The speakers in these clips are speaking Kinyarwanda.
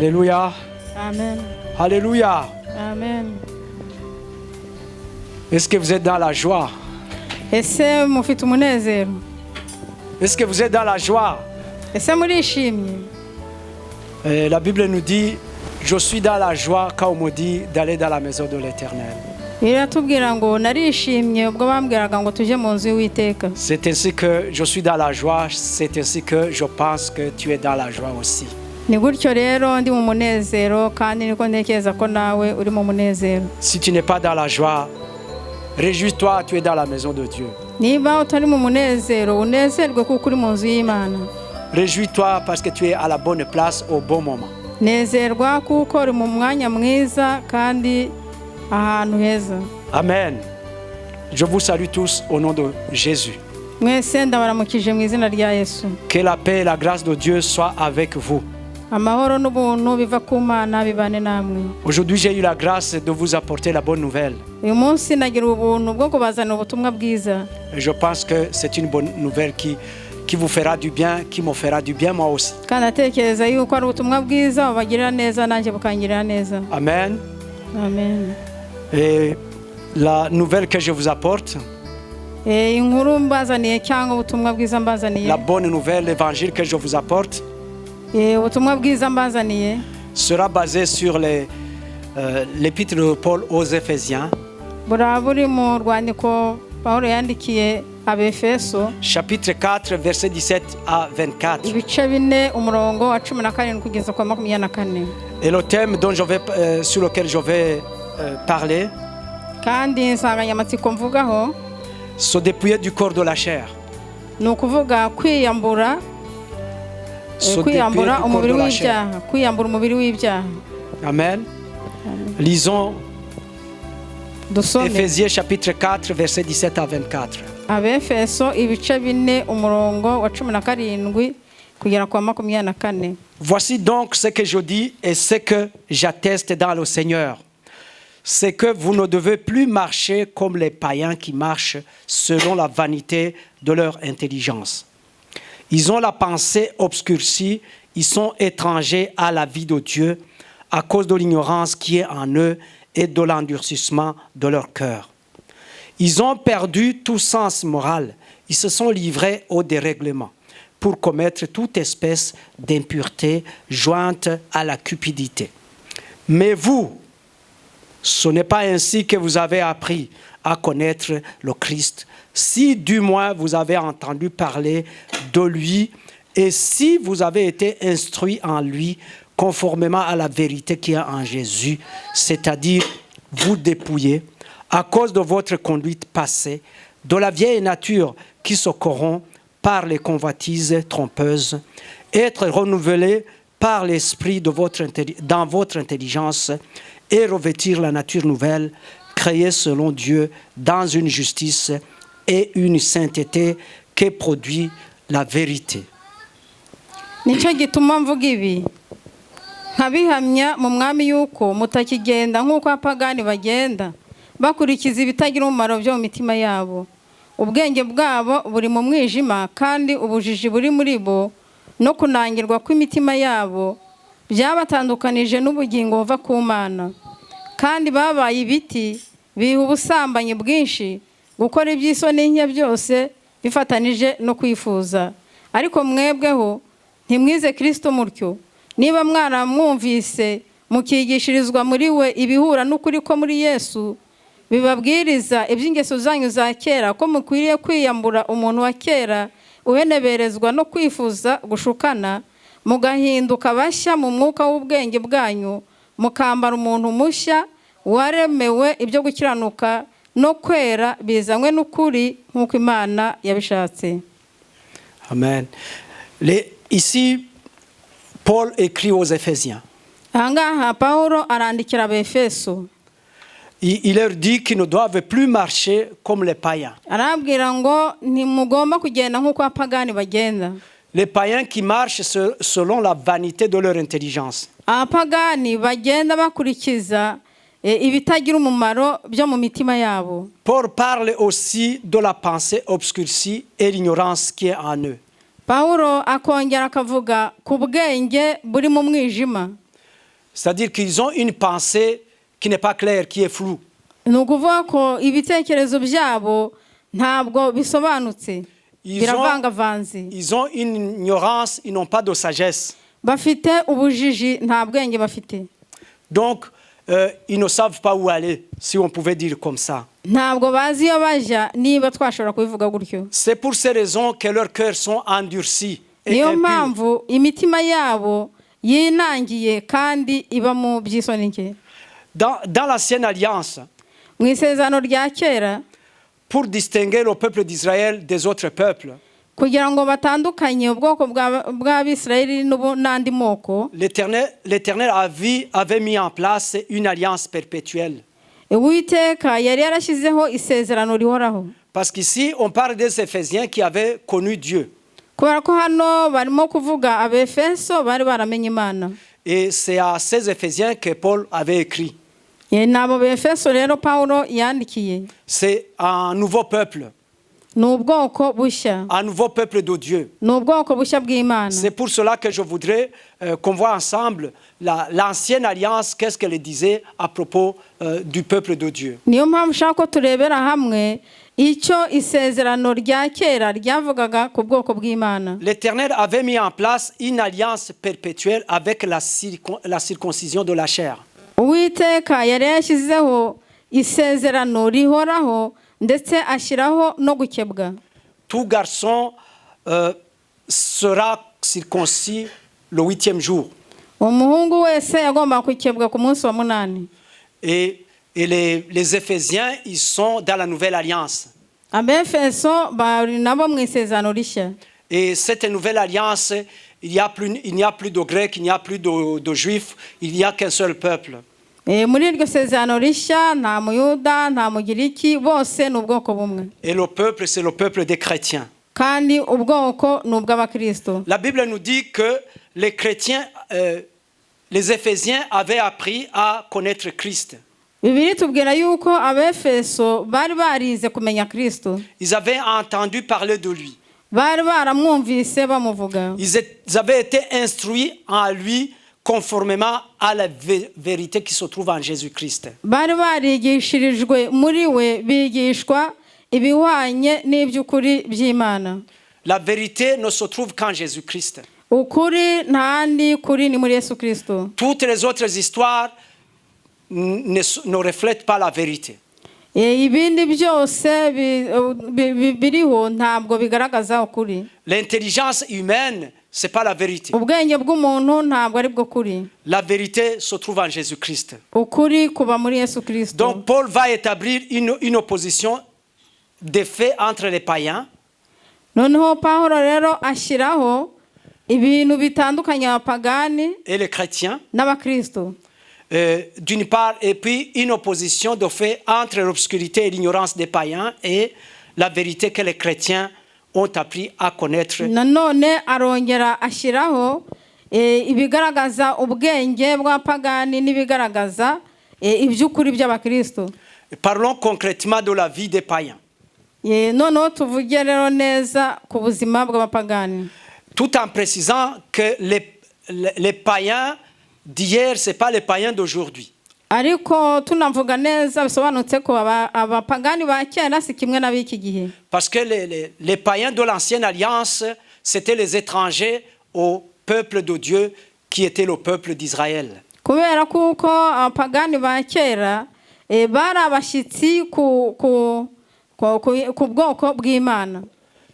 Alléluia. Amen. Alléluia. Amen. Est-ce que vous êtes dans la joie? Ese mufite umunezero? Est-ce que vous êtes dans la joie? Ese murishimye? La Bible nous dit, je suis dans la joie quand on me dit d'aller dans la maison de l'Éternel. Iratubwira ngo narishimye ubwo bambwiraga ngo tuje mu nzu y'Uwiteka. C'est ainsi que je suis dans la joie, c'est ainsi que je pense que tu es dans la joie aussi. Ni gutyo rero ndi mu munezero kandi niko ntekereza ko nawe uri mu munezero. Si tu n'es pas dans la joie, réjouis-toi, tu es dans la maison de Dieu. Niba utari mu munezero unezerwe kuko uri mu nzu y'Imana. Réjouis-toi parce que tu es à la bonne place au bon moment. Nezerwa kuko uri mu mwanya mwiza kandi ahantu heza. Amen. Je vous salue tous au nom de Jésus. Mwese ndabaramukije mu izina rya Yesu. Que la paix et la grâce de Dieu soient avec vous. Amahoro n'ubuntu biva ku Mana bibane namwe. Aujourd'hui, j'ai eu la grâce de vous apporter la bonne nouvelle. Uyu munsi nagira ubuntu bwo kubazana ubutumwa bwiza. Et je pense que c'est une bonne nouvelle qui vous fera du bien, qui me fera du bien moi aussi. Kandi atekereza yuko ari ubutumwa bwiza babagirira neza nanjye bukangirira neza. Amen. Amen. Et la nouvelle que je vous apporte, Inkuru mbazaniye cyangwa ubutumwa bwiza mbazaniye. la bonne nouvelle, l'évangile que je vous apporte, Ubutumwa bwiza mbazaniye sera basé sur l'épître de Paul aux Éphésiens, buri mu rwandiko Pawulo yandikiye Abefeso, chapitre 4, verset 17 à 24. ibice 4 umurongo wa 17 kugeza kwa 24. Et le thème sur lequel je vais parler, Kandi insanganyamatsiko mvugaho se dépouiller du corps de la chair. ni ukuvuga kwiyambura Se dépouiller du corps umubiri de la chair. w'ibyaha, kwiyambura umubiri w'ibyaha. Amen. Lisons Dusome Éphésiens chapitre 4, verset 17 à 24. Abefeso ibice 4 umurongo wa 17 kugera kwa 24. Voici donc ce que je dis et ce que j'atteste dans le Seigneur. C'est que vous ne devez plus marcher comme les païens qui marchent selon la vanité de leur intelligence. Ils ont la pensée obscurcie, ils sont étrangers à la vie de Dieu à cause de l'ignorance qui est en eux et de l'endurcissement de leur cœur. Ils ont perdu tout sens moral, ils se sont livrés au dérèglement pour commettre toute espèce d'impureté jointe à la cupidité. Mais vous, ce n'est pas ainsi que vous avez appris à connaître le Christ, si du moins vous avez entendu parler de lui et si vous avez été instruit en lui conformément à la vérité qui est en Jésus, c'est-à-dire vous dépouiller à cause de votre conduite passée, de la vieille nature qui se corrompt par les convoitises trompeuses, être renouvelé par l'esprit dans votre intelligence et revêtir la nature nouvelle, créée selon Dieu dans une justice et une sainteté qui produit la vérité. Nicyo gituma mvuga ibi nkabihamya mu mwami yuko mutakigenda nk'uko apagani bagenda bakurikiza ibitagira umumaro byo mu mitima yabo. Ubwenge bwabo buri mu mwijima kandi ubujiji buri muri bo no kunangirwa kw'imitima yabo byabatandukanije n'ubugingo buva ku Mana. Kandi babaye ibiti biha ubusambanyi bwinshi, gukora iby'isoni nke byose bifatanije no kwifuza. Ariko mwebweho ntimwize Kristo mutyo. Niba mwaramwumvise mukigishirizwa muri we ibihura n'ukuri ko muri Yesu, bibabwiriza iby'ingeso zanyu za kera ko mukwiriye kwiyambura umuntu wa kera uheneberezwa no kwifuza gushukana, mugahinduka bashya mu mwuka w'ubwenge bwanyu, mukambara umuntu mushya waremewe ibyo gukiranuka no kwera bizanywe n'ukuri nk'uko Imana yabishatse. Amen. Ici, Paul écrit aux Éphésiens. Ahangaha Pawulo arandikira Abefeso. Il leur dit qu'ils ne doivent plus marcher comme les païens. Arabwira ngo ntimugomba kugenda nk'uko apagani bagenda. Les païens qui marchent selon la vanité de leur intelligence. Apagani bagenda bakurikiza ibitagira umumaro byo mu mitima yabo. Paul parle aussi de la pensée obscurcie et l'ignorance qui est en eux. Pawulo akongera akavuga ku bwenge buri mu mwijima. C'est-à-dire qu'ils ont une pensée qui n'est pas claire, qui est floue. ni ukuvuga ko ibitekerezo byabo ntabwo bisobanutse biravangavanze. Ils ont une ignorance, ils n'ont pas de sagesse. Bafite ubujiji nta bwenge bafite. Donc, ils ne savent pas où aller, si on pouvait dire comme ça. Ntabwo bazi iyo bajya niba twashobora kubivuga gutyo. C'est pour ces raisons que leurs cœurs sont endurcis et Niyo impurs. mpamvu imitima yabo yinangiye kandi iba mu by'isoni nke. Dans l'ancienne alliance, Mu isezerano rya kera, pour distinguer le peuple d'Israël des autres peuples, kugira ngo batandukanye ubwoko bw'Abisirayeli n'andi moko, l'Éternel avait mis en place une alliance perpétuelle. Uwiteka yari yarashyizeho isezerano rihoraho. Parce qu'ici, on parle des Éphésiens qui avaient connu Dieu. Kubera ko hano barimo kuvuga Abefeso bari baramenye Imana. Et c'est à ces Éphésiens que Paul avait écrit. Nabo Befeso rero Paulo yandikiye. C'est un nouveau peuple. Ni ubwoko bushya. Un nouveau peuple de Dieu. Ni ubwoko bushya bw'Imana. C'est pour cela que je voudrais qu'on voit ensemble l'ancienne alliance, qu'est-ce qu'elle disait à propos du peuple de Dieu. Niyo mpamvu ushaka ko turebera hamwe icyo isezerano rya kera ryavugaga ku bwoko bw'Imana. L'Éternel avait mis en place une alliance perpétuelle avec la circoncision de la chair. Uwiteka yari yashyizeho isezerano rihoraho ndetse ashyiraho no gukebwa. Tout garçon sera circoncis le 8e jour. Umuhungu wese yagomba gukebwa ku munsi wa munani. Et les Éphésiens, ils sont dans la nouvelle alliance. Abefeso bari nabo mu isezerano rishya. Et cette nouvelle alliance, il n'y a plus de Grecs, il n'y a plus de Juifs, il n'y a qu'un seul peuple. Muri iryo sezerano rishya nta muyuda nta mugiriki bose ni ubwoko bumwe. Et le peuple, c'est le peuple des chrétiens. Kandi ubwoko ni ubw'Abakristo. La Bible nous dit que les chrétiens, les Éphésiens avaient appris à connaître Christ. Bibiri tubwira yuko Abefeso bari barize kumenya Kristo. Ils avaient entendu parler de lui. Bari baramwumvise bamuvuga. Ils avaient été instruits en lui conformément à la vérité qui se trouve en Jésus-Christ. Bari barigishirijwe muri we bigishwa ibihwanye n'iby'ukuri by'Imana. La vérité ne se trouve qu'en Jésus-Christ. Ukuri ntandi kuri ni muri Yesu Kristo. Toutes les autres histoires ne reflètent pas la vérité. Ibindi byose biriho ntabwo bigaragaza ukuri. L'intelligence humaine, c'est pas la vérité. Ubwenge bw'umuntu ntabwo ari bwo kuri. La vérité se trouve en Jésus-Christ. Ukuri kuba muri Yesu Kristo. Donc Paul va établir une opposition de fait entre les païens. Noneho Pawulo rero ashyiraho ibintu bitandukanye abapagani et les chrétiens. N'Abakristo. D'une part, et puis une opposition de fait entre l'obscurité et l'ignorance des païens et la vérité que les chrétiens ont appris à connaître. Nanone arongera ashyiraho ibigaragaza ubwenge bw'abapagani n'ibigaragaza iby'ukuri by'Abakristo. Parlons concrètement de la vie des païens. Noneho tuvuge rero neza ku buzima bw'abapagani. Tout en précisant que les païens d'hier, ce n'est pas les païens d'aujourd'hui. Ariko tunavuga neza bisobanutse ko abapagani ba kera si kimwe n'ab'iki gihe. Parce que les païens de l'ancienne alliance, c'était les étrangers au peuple de Dieu qui était le peuple d'Israël. Kubera kuko abapagani ba kera bari abashyitsi ku bwoko bw'Imana.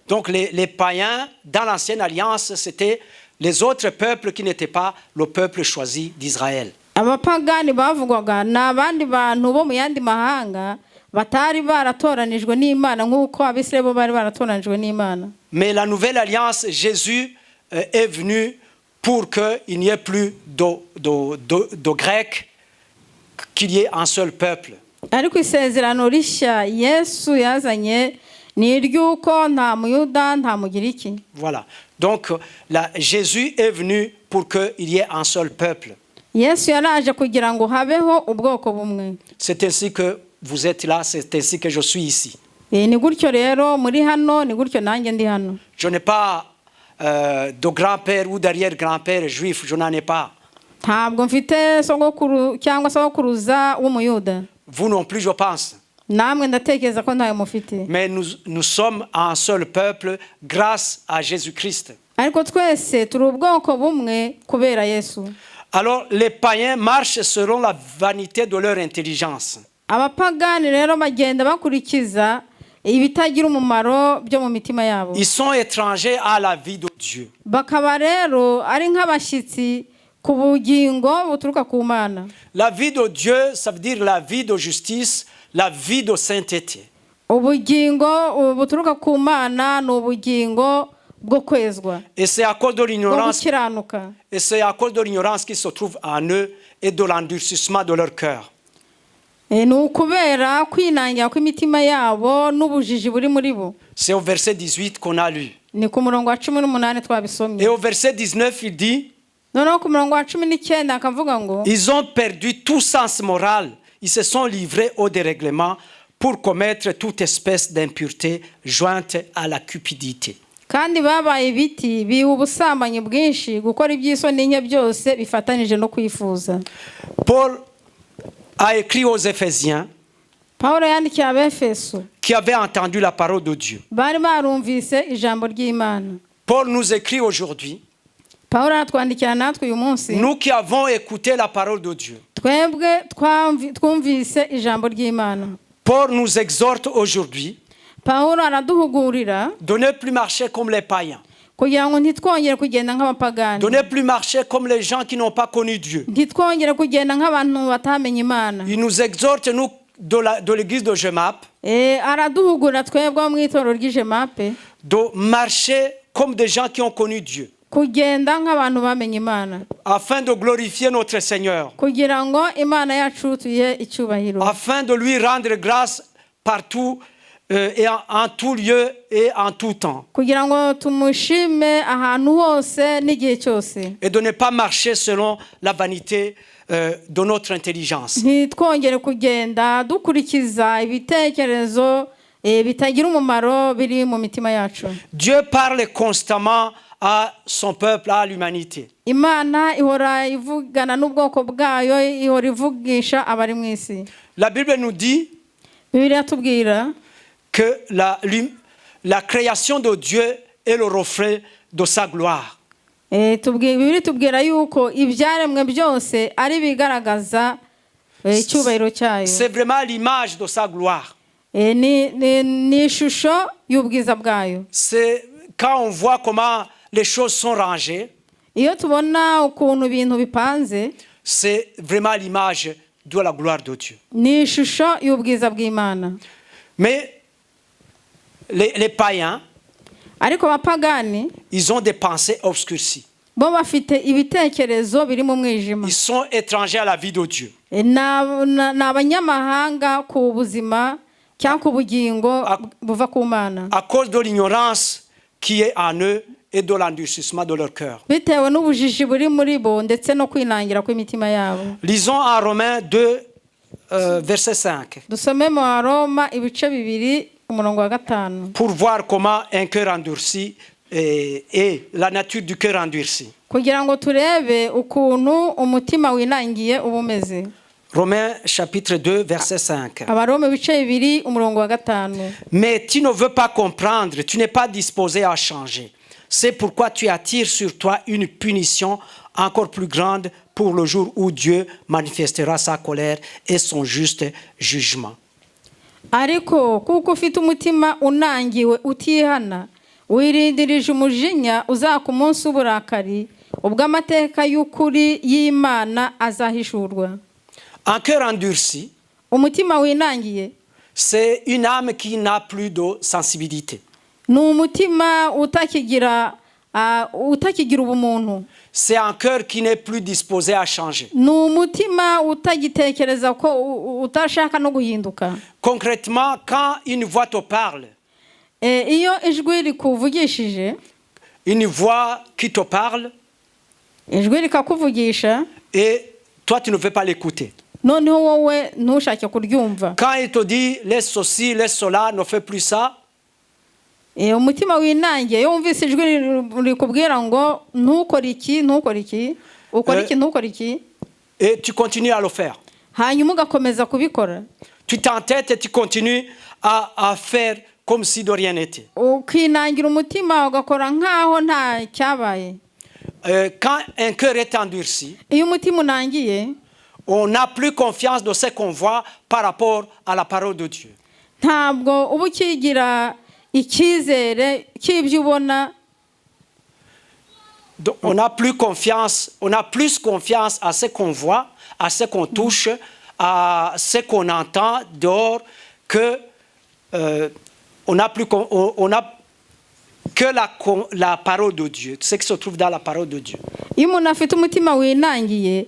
Donc les païens dans l'ancienne alliance, c'était les autres peuples qui n'étaient pas le peuple choisi d'Israël. Abapagani bavugwaga n'abandi bantu bo mu yandi mahanga batari baratoranijwe n'Imana nk'uko Abisirayeli bo bari baratoranijwe n'Imana. Mais la nouvelle alliance, Jésus est venu pour qu'il n'y ait plus de Grecs, qu'il y ait un seul peuple. Ariko isezerano rishya Yesu yazanye ni iry'uko nta muyuda nta mugiriki. Voilà. Donc Jésus est venu pour qu'il y ait un seul peuple. Yesu yaraje kugira ngo habeho ubwoko bumwe. C'est ainsi que vous êtes là, c'est ainsi que je suis ici. Ni gutyo rero muri hano, ni gutyo nanjye ndi hano. Je n'ai pas de grand-père ou d'arrière-grand-père juif, je n'en ai pas. ntabwo mfite sogokuru cyangwa sogokuruza w'umuyuda. Vous non plus, je pense. Namwe ndatekereza ko ntayo mufite. Mais nous sommes un seul peuple grâce à Jésus-Christ. Ariko twese turi ubwoko bumwe kubera Yesu. Alors les païens marchent selon la vanité de leur intelligence. Abapagani rero bagenda bakurikiza ibitagira umumaro byo mu mitima yabo. Ils sont étrangers à la vie de Dieu. Bakaba rero ari nk'abashyitsi ku bugingo buturuka ku Mana. La vie de Dieu, ça veut dire la vie de justice, la vie de sainteté. Ubugingo buturuka ku Mana ni ubugingo bwo kwezwa. Et c'est à cause de l'ignorance. Gukiranuka. Et c'est à cause de l'ignorance qui se trouve en eux et de l'endurcissement de leur cœur. Ni ukubera kwinangira kw'imitima yabo n'ubujiji buri muri bo. C'est au verset 18 qu'on a lu. Ni ku murongo wa 18 twabisomye. Et au verset 19, il dit, noneho ku murongo wa 19 akavuga ngo ils ont perdu tout sens moral. Ils se sont livrés au dérèglement pour commettre toute espèce d'impureté jointe à la cupidité. kandi babaye ibiti biha ubusambanyi bwinshi gukora iby'isoni nke byose bifatanije no kwifuza. Paul a écrit aux Éphésiens Pawulo yandikiye Abefeso qui avaient entendu la parole de Dieu. bari barumvise ijambo ry'Imana. Paul nous écrit aujourd'hui, Pawulo aratwandikira natwe uyu munsi, nous qui avons écouté la parole de Dieu. twebwe twumvise ijambo ry'Imana. Paul nous exhorte aujourd'hui Pawulo araduhugurira de ne plus marcher comme les païens, kugira ngo ntitwongere kugenda nk'abapagani, de ne plus marcher comme les gens qui n'ont pas connu Dieu. ntitwongere kugenda nk'abantu batamenye Imana. Il nous exhorte, nous, de l'église de Gemap, Araduhugura twebwe mu itorero ry'Ijemape de marcher comme des gens qui ont connu Dieu, kugenda nk'abantu bamenye Imana, afin de glorifier notre Seigneur, kugira ngo Imana yacu tuye icyubahiro, afin de lui rendre grâce partout et en tout lieu et en tout temps, kugira ngo tumushime ahantu hose n'igihe cyose, et de ne pas marcher selon la vanité de notre intelligence. ntitwongere kugenda dukurikiza ibitekerezo bitagira umumaro biri mu mitima yacu. Dieu parle constamment à son peuple, à l'humanité. Imana ihora ivugana n'ubwoko bwayo, ihora ivugisha abari mu isi. La Bible nous dit Bibiliya tubwira que la création de Dieu est le reflet de sa gloire. Bibiliya tubwira yuko ibyaremwe byose ari bigaragaza icyubahiro cyayo. C'est vraiment l'image de sa gloire. Ni ishusho y'ubwiza bwayo. C'est quand on voit comment les choses sont rangées, Iyo tubona ukuntu ibintu bipanze, c'est vraiment l'image de la gloire de Dieu. ni ishusho y'ubwiza bw'Imana. Mais les païens, Ariko abapagani ils ont des pensées obscurcies. bo bafite ibitekerezo biri mu mwijima. Ils sont étrangers à la vie de Dieu. Ni abanyamahanga ku buzima cyangwa ku bugingo buva ku Mana, À cause de l'ignorance qui est en eux et de l'endurcissement de leur cœur. bitewe n'ubujiji buri muri bo ndetse no kwinangira kw'imitima yabo. Lisons en Romains 2, verset 5, Dusome mu Roma ibice 2 umurongo wa 5 pour voir comment un cœur endurci est la nature du cœur endurci. kugira ngo turebe ukuntu umutima winangiye uba umeze. Romains chapitre 2, verset 5. Abaroma ibice 2 umurongo wa 5. Mais tu ne veux pas comprendre, tu n'es pas disposé à changer. C'est pourquoi tu attires sur toi une punition encore plus grande pour le jour où Dieu manifestera sa colère et son juste jugement. Ariko kuko ufite umutima unangiwe utihana, wirindirije umujinya uzaka umunsi w'uburakari, ubwo amateka y'ukuri y'Imana azahishurwa. Un cœur endurci, Umutima winangiye c'est une âme qui n'a plus de sensibilité. ni umutima utakigira ubumuntu. C'est un cœur qui n'est plus disposé à changer. Ni umutima utagitekereza ko utashaka no guhinduka. Concrètement, quand une voix te parle, Iyo ijwi rikuvugishije, une voix qui te parle, ijwi rikakuvugisha, et toi tu ne veux pas l'écouter. noneho wowe ntushake kuryumva. Quand il te dit laisse ceci, laisse cela, ne fais plus ça, Umutima winangiye iyo wumvise ijwi rikubwira ngo ntukore iki, ukora iki ntukore iki et tu continues à le faire. hanyuma ugakomeza kubikora Tu t'entêtes et tu continues à faire comme si de rien n'était. ukinangira umutima ugakora nk'aho nta cyabaye. Quand un cœur est endurci, Iyo umutima unangiye on n'a plus confiance de ce qu'on voit par rapport à la parole de Dieu. ntabwo uba ukigira icyizere cy'ibyo ubona. Donc, on a plus confiance à ce qu'on voit, à ce qu'on touche, à ce qu'on entend dehors, que on a que la parole de Dieu, ce qui se trouve dans la parole de Dieu. Iyo umuntu afite umutima winangiye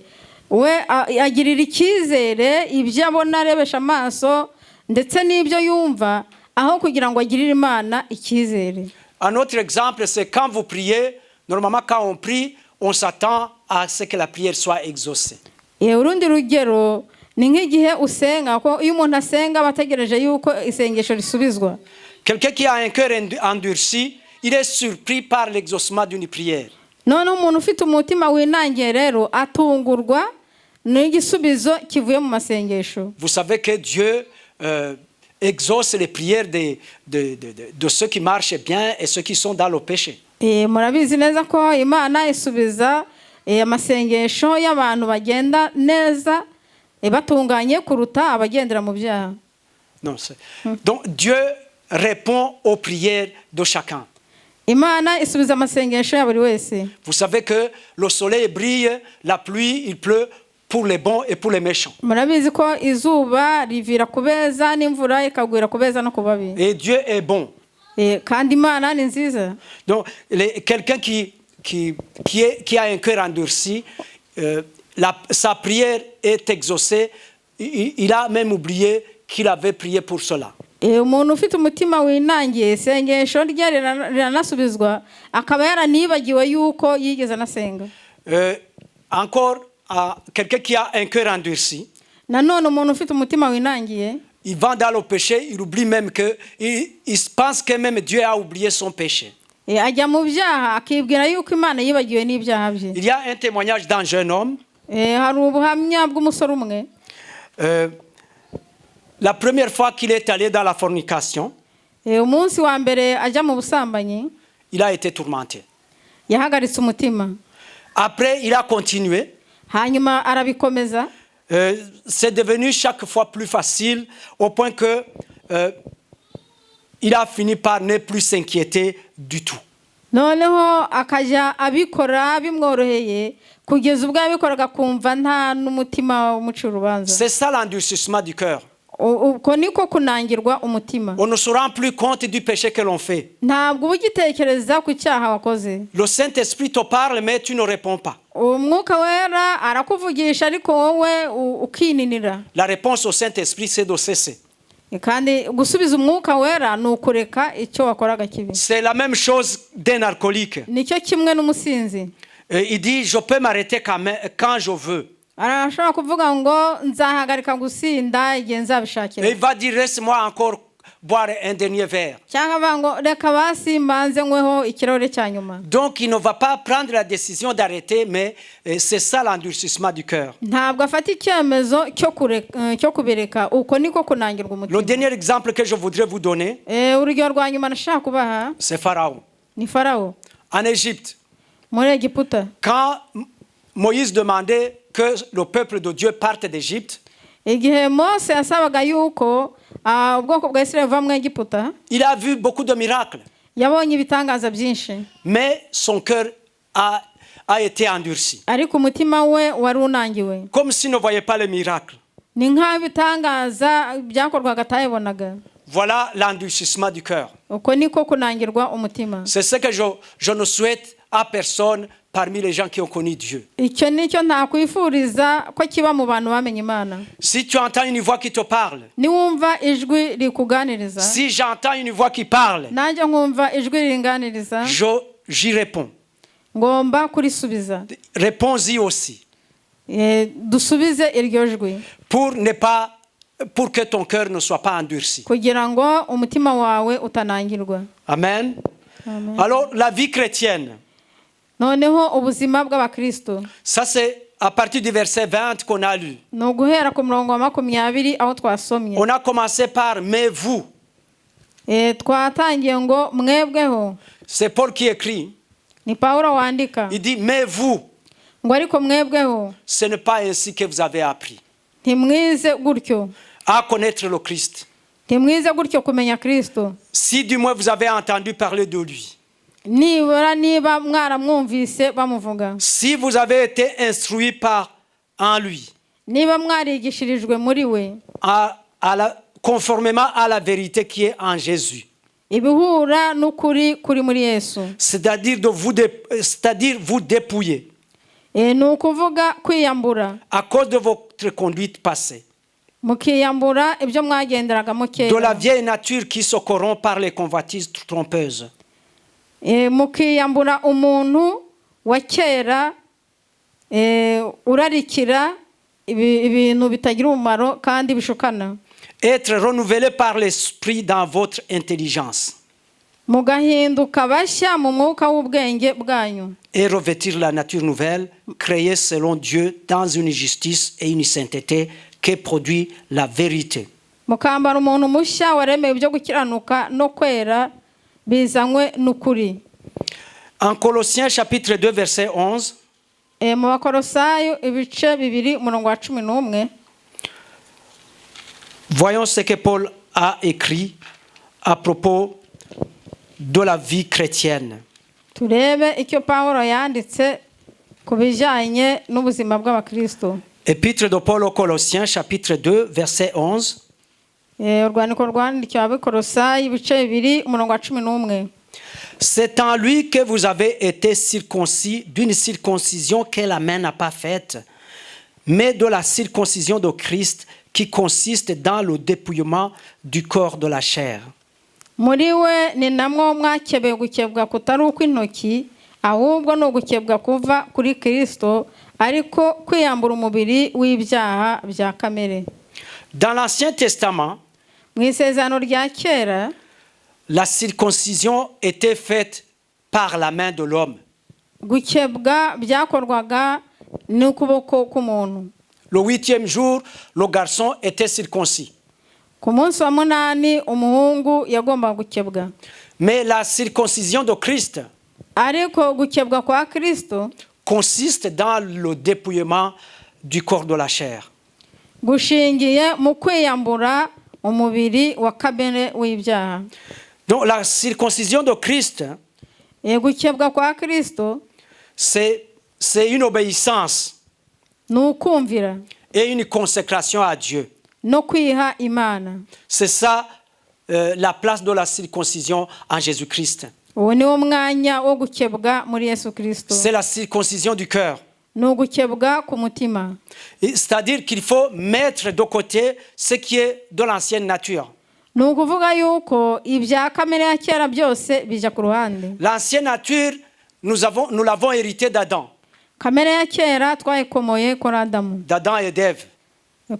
we agirira icyizere ibyo abona arebesha amaso ndetse n'ibyo yumva aho kugira ngo agirire Imana icyizere. Un autre exemple, c'est quand vous priez, normalement quand on prie, on s'attend à ce que la prière soit exaucée. Urundi rugero ni nk'igihe usenga ko iyo umuntu asenga bategereje yuko isengesho risubizwa. Quelqu'un qui a un cœur endurci, il est surpris par l'exaucement d'une prière. Noneho umuntu ufite umutima winangiye rero atungurwa n'igisubizo kivuye mu masengesho. Vous savez que Dieu exauce les prières de ceux qui marchent bien et ceux qui sont dans le péché. Murabizi neza ko Imana isubiza amasengesho y'abantu bagenda neza batunganye kuruta abagendera mu byaha. Non, donc Dieu répond aux prières de chacun. Imana isubiza amasengesho ya buri wese. Vous savez que le soleil brille, la pluie, il pleut pour les bons et pour les méchants. Murabizi ko izuba rivira kubeza n'imvura ikagwira kubeza no kubabi. Et Dieu est bon. Kandi Imana ni nziza. Donc quelqu'un qui a un cœur endurci, sa prière est exaucée. Il a même oublié qu'il avait prié pour cela. Umuntu ufite umutima winangiye isengesho rye riranasubizwa akaba yaranibagiwe yuko yigeze anasenga. Encore quelqu'un qui a un cœur endurci, nanone umuntu ufite umutima winangiye il va dans le péché, il oublie même que il pense que même Dieu a oublié son péché. Ajya mu byaha akibwira yuko Imana yibagiwe n'ibyaha bye. Il y a un témoignage d'un jeune homme. Hari ubuhamya bw'umusore umwe. La première fois qu'il est allé dans la fornication, umunsi wa mbere ajya mu busambanyi, il a été tourmenté. Yahagaritse umutima. Après, il a continué. Hanyuma arabikomeza. C'est devenu chaque fois plus facile au point que il a fini par ne plus s'inquiéter du tout. Noneho akajya abikora bimworoheye kugeza ubwo abikoraga kumva nta n'umutima umuca urubanza. C'est ça l'endurcissement du cœur. Uko niko kunangirwa umutima. On ne se rend plus compte du péché que l'on fait. Ntabwo ugitekereza ku cyaha wakoze. Le Saint-Esprit te parle mais tu ne réponds pas. Umwuka wera arakuvugisha ariko wowe ukininira. La réponse au Saint-Esprit c'est de cesser. Kandi gusubiza umwuka wera ni ukureka icyo wakoraga kibi. C'est la même chose d'un alcoolique. Nicyo kimwe n'umusinzi. Il dit je peux m'arrêter quand je veux. Arashobora kuvuga ngo nzahagarika gusinda igihe nzabishakira. Et il va dire laisse-moi encore boire un dernier verre. Cyangwa avuga ngo reka basi mbanze nkweho ikirahure cya nyuma. Donc il ne va pas prendre la décision d'arrêter, mais c'est ça l'endurcissement du cœur. Ntabwo afata icyemezo cyo kubireka uko niko kunangirwa umutima. Le dernier exemple que je voudrais vous donner, urugero rwa nyuma nashaka kubaha, c'est Pharaon. Ni Pharaon. En Égypte, muri Egiputa, quand Moïse demandait que le peuple de Dieu parte d'Égypte, igihe Mose yasabaga yuko ubwoko bwa Israel buva mu Egiputa, il a vu beaucoup de miracles. Yabonye ibitangaza byinshi. Mais son cœur a été endurci. Ariko umutima we wari unangiwe. Comme s'il ne voyait pas les miracles. Ni nk'abitangaza byakorwaga atayibonaga. Voilà l'endurcissement du cœur. Uko niko kunangirwa umutima. C'est ce que je ne souhaite à personne parmi les gens qui ont connu Dieu. Icyo nicyo ntakwifuriza ko kiba mu bantu bamenye Imana. Si tu entends une voix qui te parle, niwumva ijwi rikuganiriza, si j'entends une voix qui parle, nanjye nkumva ijwi ringaniriza, j'y réponds. Ngomba kurisubiza. Réponds-y aussi. Dusubize iryo jwi. Pour que ton cœur ne soit pas endurci. Kugira ngo umutima wawe utanangirwa. Amen. Amen. Alors la vie chrétienne, noneho ubuzima bw'abakristo Ça, c'est à partir du verset 20 qu'on a lu. ni uguhera ku murongo wa 20 aho twasomye. On a commencé par « mais vous ». Twatangiye ngo mwebweho. C'est Paul qui écrit. Ni Paulo wandika. Il dit « mais vous, Ngo ariko mwebweho ce n'est pas ainsi que vous avez appris ntimwize gutyo. à connaître le Christ. Ntimwize gutyo kumenya Kristo. Si du moins vous avez entendu parler de lui. Nibura niba mwaramwumvise bamuvuga. Si vous avez été instruit en lui. Niba mwarigishirijwe muri we. Conformément à la vérité qui est en Jésus. Ibihura n'ukuri kuri muri Yesu. C'est-à-dire vous dépouiller. Ni ukuvuga kwiyambura. À cause de votre conduite passée. Mukiyambura ibyo mwagenderagamo kera. De la vieille nature qui se corrompt par les convoitises trompeuses. Mukiyambura umuntu wa kera urarikira ibintu bitagira umumaro kandi bishukana. Être renouvelé par l'esprit dans votre intelligence. Mugahinduka bashya mu mwuka w'ubwenge bwanyu. Et revêtir la nature nouvelle, créée selon Dieu dans une justice et une sainteté qui produit la vérité. Mukambara umuntu mushya waremewe ibyo gukiranuka no kwera bizanywe n'ukuri. En Colossiens chapitre 2 verset 11. Mu Bakolosayo ibice 2 umurongo wa 11. Voyons ce que Paul a écrit à propos de la vie chrétienne. Turebe icyo Paulo yanditse ku bijyanye n'ubuzima bw'abakristo. Épître de Paul aux Colossiens chapitre 2 verset 11. Urwandiko rwandikiwe Abakolosayi ibice 2 umurongo wa 11. C'est en lui que vous avez été circoncis d'une circoncision que la main n'a pas faite, mais de la circoncision de Christ qui consiste dans le dépouillement du corps de la chair. Muri we ni namwe mwakebeye gukebwa kutari ukw'intoki ahubwo no gukebwa kuva kuri Kristo ariko kwiyambura umubiri w'ibyaha bya kamere. Dans l'Ancien Testament, mu isezerano rya kera la circoncision était faite par la main de l'homme. Gukebwa byakorwaga n'ukuboko k'umuntu. Le 8e jour, le garçon était circoncis. Ku munsi wa 8 umuhungu yagomba gukebwa. Mais la circoncision de Christ Ariko gukebwa kwa Kristo consiste dans le dépouillement du corps de la chair. Gushingiye mu kwiyambura umubiri wa kamere w'ibyaha. Donc la circoncision de Christ, Gukebwa kwa Kristo c'est une obéissance n'ukumvira et une consécration à Dieu. no kwiha Imana. C'est ça la place de la circoncision en Jésus-Christ. Uwo ni wo mwanya wo gukebwa muri Yesu Kristo. C'est la circoncision du cœur. No gukebwa ku mutima. C'est-à-dire qu'il faut mettre de côté ce qui est de l'ancienne nature. Ni ukuvuga yuko ibya kamere ya kera byose bija ku ruhande. L'ancienne nature, nous l'avons hérité d'Adam. Kamere ya kera twayikomoye kuri Adamu. D'Adam et d'Ève.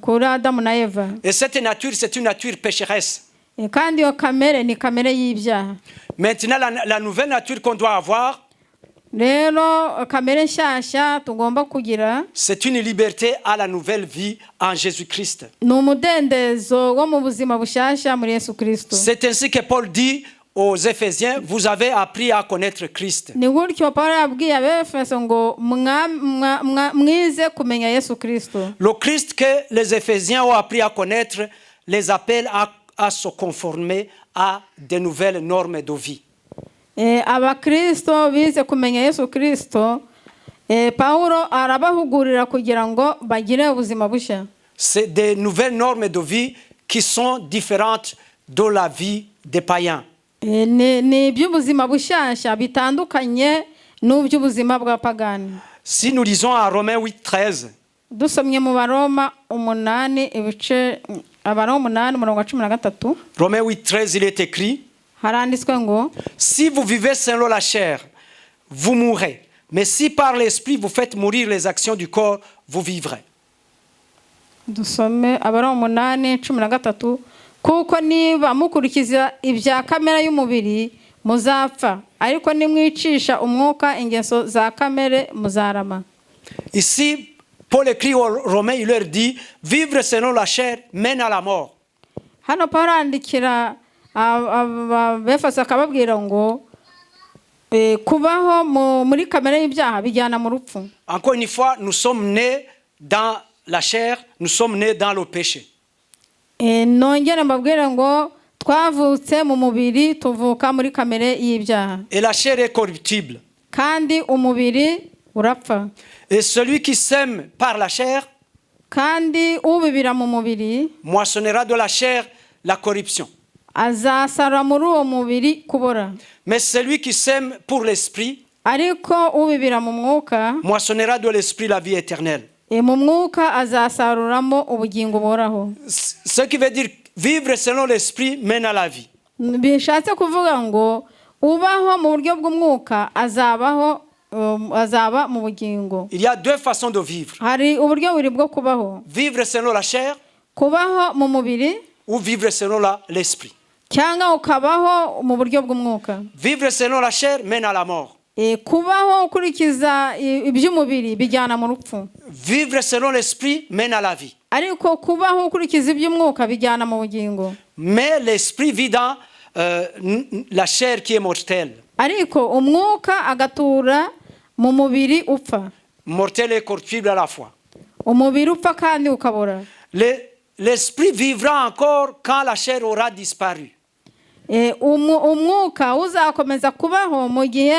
Kuri Adamu na Eva. Et cette nature, c'est une nature pécheresse. Kandi iyo kamere ni kamere y'ibyaha. Maintenant, la nouvelle nature qu'on doit avoir, Rero kamere nshyashya tugomba kugira, c'est une liberté à la nouvelle vie en Jésus-Christ. ni umudendezo wo mu buzima bushyashya muri Yesu Kristo. C'est ainsi que Paul dit aux Éphésiens, vous avez appris à connaître Christ. Ni gutyo Paulo yabwiye Abefeso ngo mwize kumenya Yesu Kristo. Le Christ que les Éphésiens ont appris à connaître les appelle à se conformer à de nouvelles normes de vie. Abakristo bize kumenya Yesu Kristo, Paulo arabahugurira kugira ngo bagire ubuzima bushya. C'est des nouvelles normes de vie qui sont différentes de la vie des païens. Ni iby'ubuzima bushyashya bitandukanye n'uby'ubuzima bw'abapagani. Si nous lisons à Romains 8:13, Dusomye mu Baroma 8 ibice Abaroma 8 umurongo wa 13. Romains 8:13, il est écrit, Haranditswe ngo si vous vivez selon la chair, vous mourrez. Mais si par l'esprit vous faites mourir les actions du corps, vous vivrez. dusome Abaroma 8:13 kuko niba mukurikiza ibya kamere y'umubiri muzapfa, ariko nimwicisha umwuka ingeso za kamere muzarama. Ici, Paul écrit aux Romains, il leur dit, vivre selon la chair mène à la mort. Hano Pawulo andikira Abefeso akababwira ngo kubaho muri kamere y'ibyaha bijyana mu rupfu. Encore une fois, nous sommes nés dans la chair, nous sommes nés dans le péché. Nongera mbabwira ngo twavutse mu mubiri, tuvuka muri kamere y'ibyaha. Et la chair est corruptible. Kandi umubiri urapfa. Et celui qui sème par la chair kandi ubibira mu mubiri moissonnera de la chair la corruption. azasarura muri uwo mubiri kubora. Mais celui qui sème pour l'esprit ariko ubibira mu mwuka moissonnera de l'esprit la vie éternelle. mu mwuka azasaruramo ubugingo buhoraho. Ce qui veut dire vivre selon l'esprit mène à la vie. Bishatse kuvuga ngo ubaho mu buryo bw'umwuka azaba mu bugingo. Il y a deux façons de vivre. Hari uburyo buri bwo kubaho. Vivre selon la chair kubaho mu mubiri ou vivre selon l'esprit. cyangwa ukabaho mu buryo bw'umwuka. Vivre selon la chair mène à la mort. Kubaho ukurikiza iby'umubiri bijyana mu rupfu. Vivre selon l'esprit mène à la vie. Ariko kubaho ukurikiza iby'umwuka bijyana mu bugingo. Mais l'esprit vit dans la chair qui est mortelle. Ariko umwuka agatura mu mubiri upfa. Mortel et corruptible à la fois. Umubiri upfa kandi ukabora. L'esprit vivra encore quand la chair aura disparu. Umwuka uzakomeza kubaho mu gihe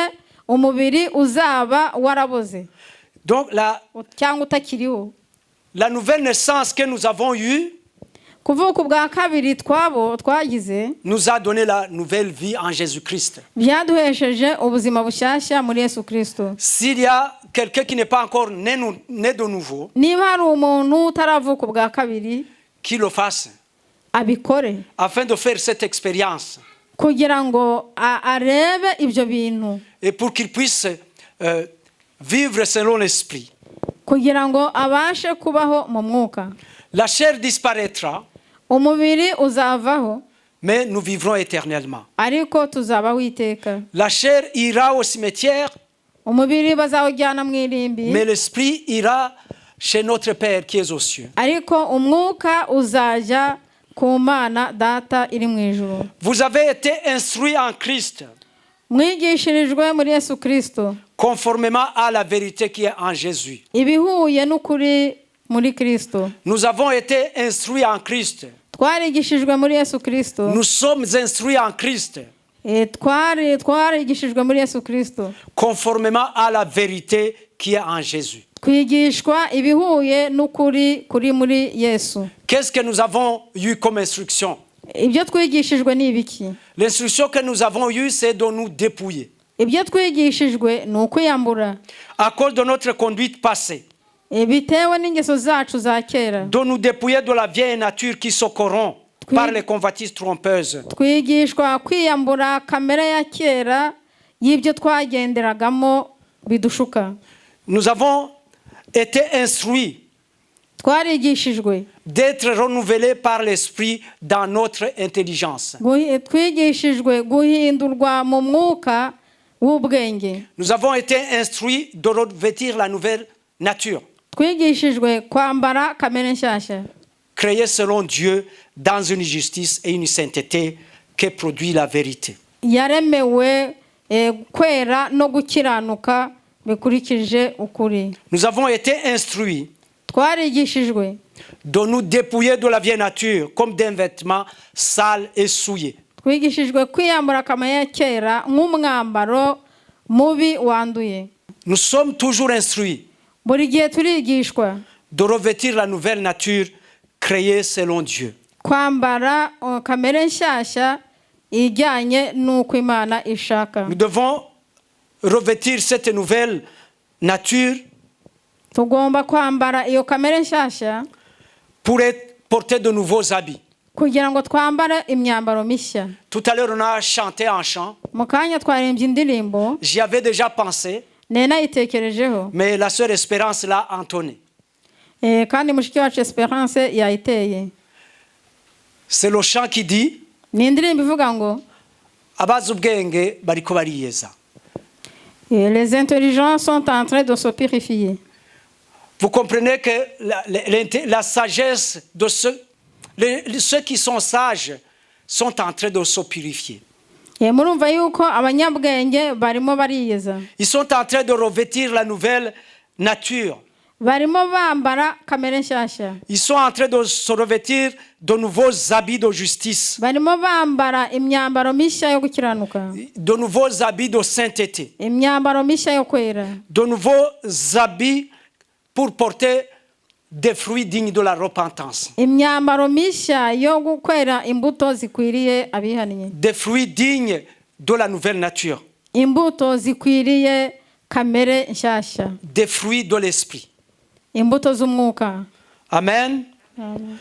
umubiri uzaba waraboze. Donc cyangwa utakiriho. La nouvelle naissance que nous avons eue kuvuka bwa kabiri twagize nous a donné la nouvelle vie en Jésus-Christ. Byaduhesheje ubuzima bushyashya muri Yesu Kristo. S'il y a quelqu'un qui n'est pas encore né de nouveau, niba hari umuntu utaravuka bwa kabiri, qu'il le fasse abikore afin de faire cette expérience. Kugira ngo arebe ibyo bintu. Et pour qu'il puisse vivre selon l'esprit. Kugira ngo abashe kubaho mu mwuka. La chair disparaîtra. Umubiri uzavaho. Mais nous vivrons éternellement. Ariko tuzabaho iteka. La chair ira au cimetière. Umubiri bazawujyana mu irimbi. Mais l'esprit ira chez notre Père qui est aux cieux. Ariko umwuka uzajya ku Mana Data iri mu ijuru. Vous avez été instruits en Christ. Mwigishirijwe muri Yesu Kristo. Conformément à la vérité qui est en Jésus. Ibihuye n'ukuri muri Kristo. Nous avons été instruits en Christ. Twarigishijwe muri Yesu Kristo. Nous sommes instruits en Christ. Twarigishijwe muri Yesu Kristo. Conformément à la vérité qui est en Jésus. Kwigishwa ibihuye n'ukuri kuri muri Yesu. Qu'est-ce que nous avons eu comme instruction? Ibyo twigishijwe ni ibiki? L'instruction que nous avons eue, c'est de nous dépouiller. Ibyo twigishijwe ni ukwiyambura. À cause de notre conduite passée. Bitewe n'ingeso zacu za kera. De nous dépouiller de la vieille nature qui se corrompt par les convoitises trompeuses. Twigishwa kwiyambura kamere ya kera y'ibyo twagenderagamo bidushuka. Nous avons été instruits twarigishijwe d'être renouvelés par l'esprit dans notre intelligence. Twigishijwe guhindurwa mu mwuka w'ubwenge. Nous avons été instruits de revêtir la nouvelle nature. Twigishijwe kwambara kamere nshyashya. Créée selon Dieu dans une justice et une sainteté que produit la vérité. Yaremewe kwera no gukiranuka bikurikije ukuri. Nous avons été instruits twarigishijwe de nous dépouiller de la vieille nature comme d'un vêtement sale et souillé. Twigishijwe kwiyambura kamere ya kera nk'umwambaro mubi wanduye. Nous sommes toujours instruits buri gihe turigishwa de revêtir la nouvelle nature créée selon Dieu. Kwambara kamere nshyashya ijyanye n'uko Imana ishaka. Nous devons revêtir cette nouvelle nature tugomba kwambara iyo kamere nshyashya pour porter de nouveaux habits. Kugira ngo twambare imyambaro mishya. Tout à l'heure on a chanté un chant. Mu kanya twaririmbye indirimbo. J'y avais déjà pensé. Nayitekerejeho. Mais la sœur Espérance l'a entonné. Kandi mushiki wacu Espérance yayiteye. C'est le chant qui dit. Ni indirimbo ivuga ngo abazi ubwenge bariko bariyeza. Et les intelligents sont en train de se purifier. Vous comprenez que la sagesse de ceux qui sont sages sont en train de se purifier. Murumva yuko abanyabwenge barimo bariyeza. Ils sont en train de revêtir la nouvelle nature. Barimo bambara kamere nshyashya. Ils sont en train de se revêtir de nouveaux habits de justice. Barimo bambara imyambaro mishya yo gukiranuka. De nouveaux habits de sainteté. Imyambaro mishya yo kwera. De nouveaux habits pour porter des fruits dignes de la repentance. Imyambaro mishya yo gukwera imbuto zikwiriye abihaniye. Des fruits dignes de la nouvelle nature. Imbuto zikwiriye kamere nshyashya. Des fruits de l'esprit. Imbuto z'umwuka. Amen. Amen.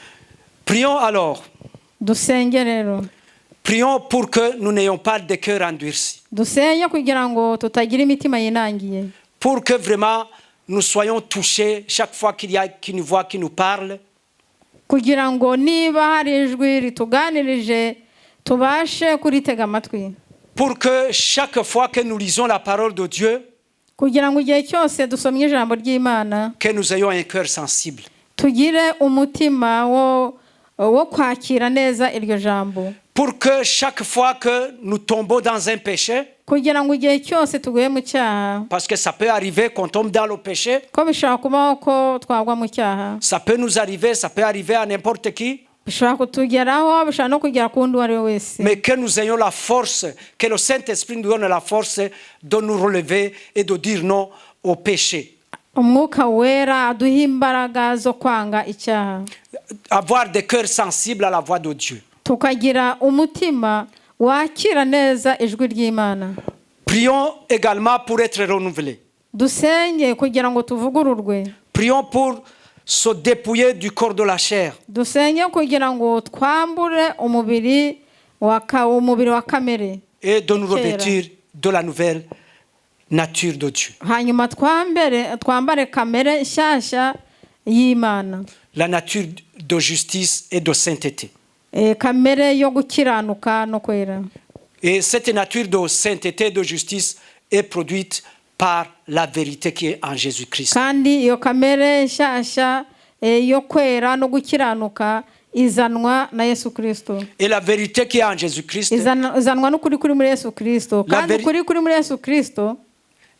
Prions alors. Dusenge rero. Prions pour que nous n'ayons pas de cœur endurci. Dusenge kugira ngo tutagira imitima yinangiye. Pour que vraiment nous soyons touchés chaque fois qu'il y a une voix qui nous parle. Kugira ngo niba hari ijwi rituganirije tubashe kuritega amatwi. Pour que chaque fois que nous lisons la parole de Dieu, kugira ngo igihe cyose dusomye ijambo ry'Imana, que nous ayons un cœur sensible. Tugire umutima wo kwakira neza iryo jambo. Pour que chaque fois que nous tombons dans un péché, kugira ngo igihe cyose tuguye mu cyaha, parce que ça peut arriver qu'on tombe dans le péché, ko bishobora kubaho ko twagwa mu cyaha, ça peut nous arriver, ça peut arriver à n'importe qui, bishobora kutugeraho, bishobora no kugera ku wundi uwo ari we wese. mais que nous ayons la force, que le Saint-Esprit nous donne la force de nous relever et de dire non au péché. Umwuka wera aduha imbaraga zo kwanga icyaha. Avoir des cœurs sensibles à la voix de Dieu. Tukagira umutima wakira neza ijwi ry'Imana. Prions également pour être renouvelés. Dusenge kugira ngo tuvugururwe. Prions pour se dépouiller du corps de la chair. Dusenge kugira ngo twambure umubiri wa kamere. Et de nous revêtir de la nouvelle nature de Dieu. Hanyuma twambare kamere nshyashya y'Imana. La nature de justice et de sainteté. Kamere yo gukiranuka no kwera. Et cette nature de sainteté et de justice est produite par la vérité qui est en Jésus-Christ. Kandi iyo kamere nshyashya yo kwera no gukiranuka izanwa na Yesu Kristo. Et la vérité qui est en Jésus-Christ. Izanwa n'ukuri kuri muri Yesu Kristo. Kandi ukuri kuri muri Yesu Kristo.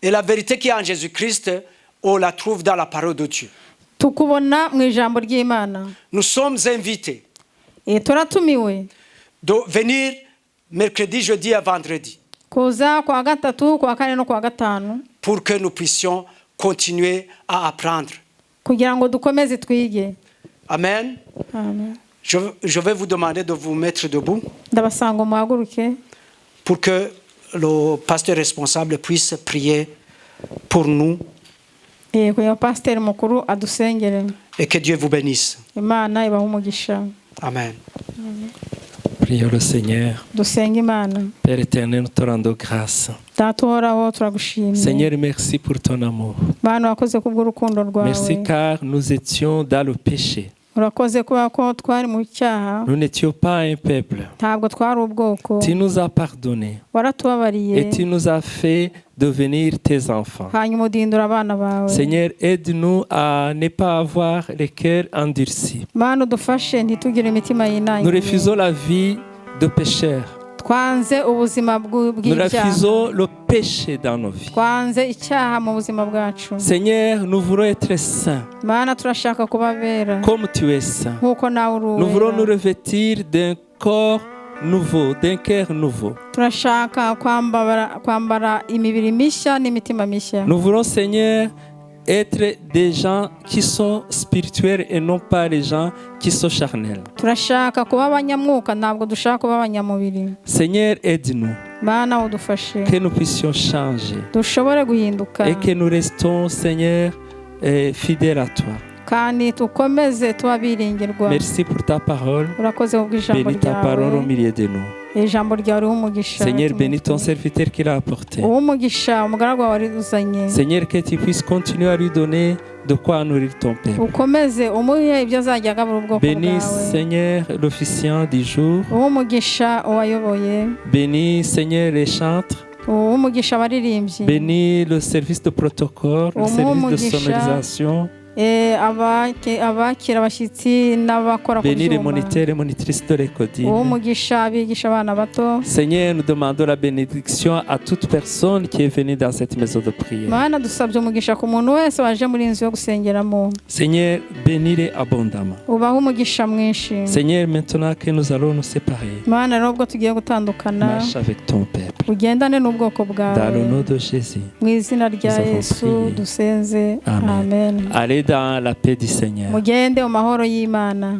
Et la vérité qui est en Jésus-Christ, on la trouve dans la parole de Dieu. Tukubona mu ijambo ry'Imana. Nous sommes invités turatumiwe de venir mercredi, jeudi et vendredi kuza kwa gatatu, kwa kane no kwa gatanu, pour que nous puissions continuer à apprendre. Kugira ngo dukomeze twige. Amen. Amen. Je vais vous demander de vous mettre debout Ndabasanga muhaguruke pour que le pasteur responsable puisse prier pour nous. Kugira pasteur mukuru adusengere. Et que Dieu vous bénisse. Imana ibahe umugisha. Amen. Prions le Seigneur. Dusenge Imana. Père éternel, nous te rendons grâce. Datuhoraho turagushimye. Seigneur, merci pour ton amour. Bana wakoze kubw'urukundo rwawe. Merci car nous étions dans le péché. Urakoze kubera ko twari mu cyaha. Nous n'étions pas un peuple. Ntabwo twari ubwoko. Tu nous as pardonné. Waratubabariye. Et tu nous as fait devenir tes enfants. Hanyuma udindura abana bawe. Seigneur, aide-nous à ne pas avoir le cœur endurci. Bana udufashe ntitugire imitima yinangiye. Nous refusons la vie de pécheur. Twanze ubuzima Nous refusons le péché dans nos vies. Twanze icyaha mu buzima bwacu. Seigneur, nous voulons être saints. Mana turashaka kubabera. Comme tu es saint. Nkuko nawe uri uwera. Nous voulons nous revêtir d'un corps nouveau, d'un cœur nouveau. Turashaka kwambara imibiri mishya n'imitima mishya. Nous voulons, Seigneur, être des gens qui sont spirituels et non pas les gens qui sont charnels. Turashaka kuba abanyamwuka ntabwo dushaka kuba abanyamubiri. Seigneur, aide-nous. Mana udufashe. Que nous puissions changer. Dushobore guhinduka. Et que nous restons, Seigneur, fidèles à toi. Kandi tukomeze tuba biringirwa. Merci pour ta parole. Urakoze ubw'ijambo ryawe. Bénis ta parole au milieu de nous. ijambo ryawe riha umugisha. Seigneur, bénis ton serviteur qui l'a apporté. uha umugisha umugaragu wawe warizanye. Seigneur, que tu puisses continuer à lui donner de quoi nourrir ton peuple. ukomeze umuhe ibyo azajya agabura ubwoko Bénis, bwawe. Seigneur, l'officiant du jour. uha umugisha uwayoboye. Bénis, Seigneur, les chantres. uha umugisha abaririmbyi. Bénis le service de protocole, le service de sonorisation. abakira abashyitsi n'abakora ku Bénis les byuma. moniteurs et monitrices de uha l'écodine. umugisha abigisha abana bato. Seigneur, nous demandons la bénédiction à toute personne qui est venue dans cette maison de prière. Mana dusabye umugisha ku muntu wese waje muri inzu yo gusengeramo. Seigneur, bénis-les abondamment. ubahe umugisha mwinshi. Seigneur, maintenant que nous allons nous séparer, Mana rero ubwo tugiye gutandukana marche avec ton peuple. ugendane n'ubwoko Dans le bwawe. nom de Jésus. mu izina rya Nous avons Yesu prié. dusenze. Amen. Amen. Allez dans la paix du Seigneur. mugende mu mahoro y'Imana.